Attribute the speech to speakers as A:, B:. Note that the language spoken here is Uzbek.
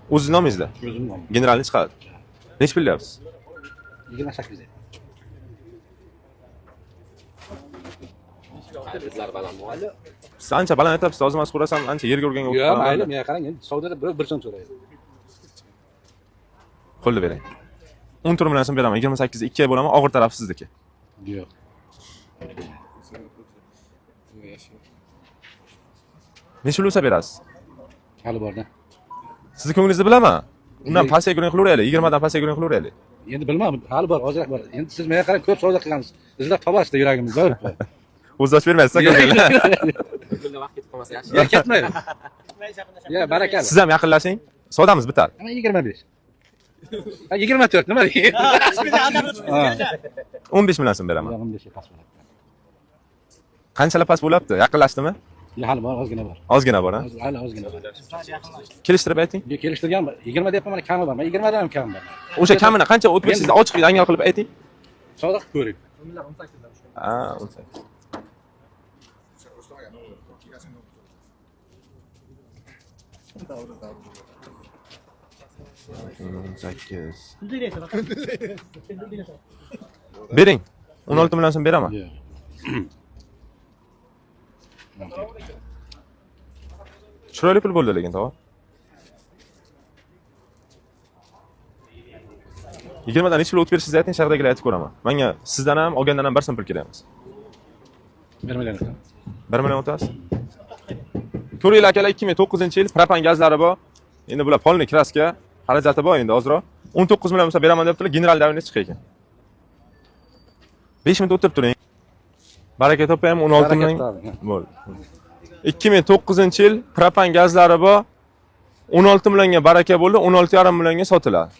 A: O'zingiz nomingizda?
B: O'zim nom.
A: Generalni chiqadi. Nech bilyapsiz?
B: 28.
C: Bizlar baland muallim.
A: Siz ancha baland aytyapsiz, hozir men so'rasam ancha yerga urganga o'xshab
B: Yo'q,
A: qolaman.
B: mayli, menga qarang, endi savdoda bir so'm so'raydi.
A: Qo'lni bering. 14 million so'm beraman. 28 ga 2 ga bo'laman, og'ir taraf sizniki.
B: Yo'q.
A: Necha pul bo'lsa berasiz?
B: Hali borda.
A: Sizni ko'nglingizni bilaman. Undan pastga guring qilaveraylik, 20 dan pastga guring qilaveraylik.
B: Endi bilmadim, hali bor, ozroq bor. Endi siz menga qarang, ko'p savdo qilgansiz. Izlab topasiz yuragimni, bor.
A: O'zingiz ochib bermaysiz, ko'ngilni.
C: Bunda vaqt ketib qolmasa yaxshi.
B: Yo'q, ketmaydi. Ya, barakalla.
A: Siz ham yaqinlashing. Sodamiz bitadi.
B: Ana 25. Ha, 24 nima deydi?
A: 15 million so'm beraman.
B: 15 pas bo'ladi.
A: Qanchalar past bo'lyapti? Yaqinlashdimi?
B: Ya, hali bor, ozgina bor.
A: Ozgina bor, ha?
B: Hali ozgina bor.
A: Kelishtirib ayting.
B: Bu kelishtirgan 20 deyapman, mana kami bor. Men 20 dan ham kam bor.
A: O'sha kamini qancha o'tib siz ochiq yangal qilib ayting.
B: Savdo qilib ko'ring.
A: Ha, 18. Bering. 16 million so'm beraman.
B: Yo'q.
A: Chiroyli pul bo'ldi lekin, tova. 20 dan necha pul o'tib berishingizni ayting, shahardagilar aytib ko'raman. Menga sizdan ham, olgandan ham 1 so'm pul kerak emas.
B: 1 million.
A: 1 million o'tasiz. Ko'ringlar akalar, 2009-yil propan gazlari bor. Endi bular polni kraska, xarajati bor endi ozroq. 19 million bo'lsa beraman debdilar, general davrini chiqar ekan. 5 minut o'tirib turing. Baraka topaymi 16 million. Bo'ldi. 2009-yil propan gazlari bor. 16 millionga baraka bo'ldi, 16,5 millionga sotiladi.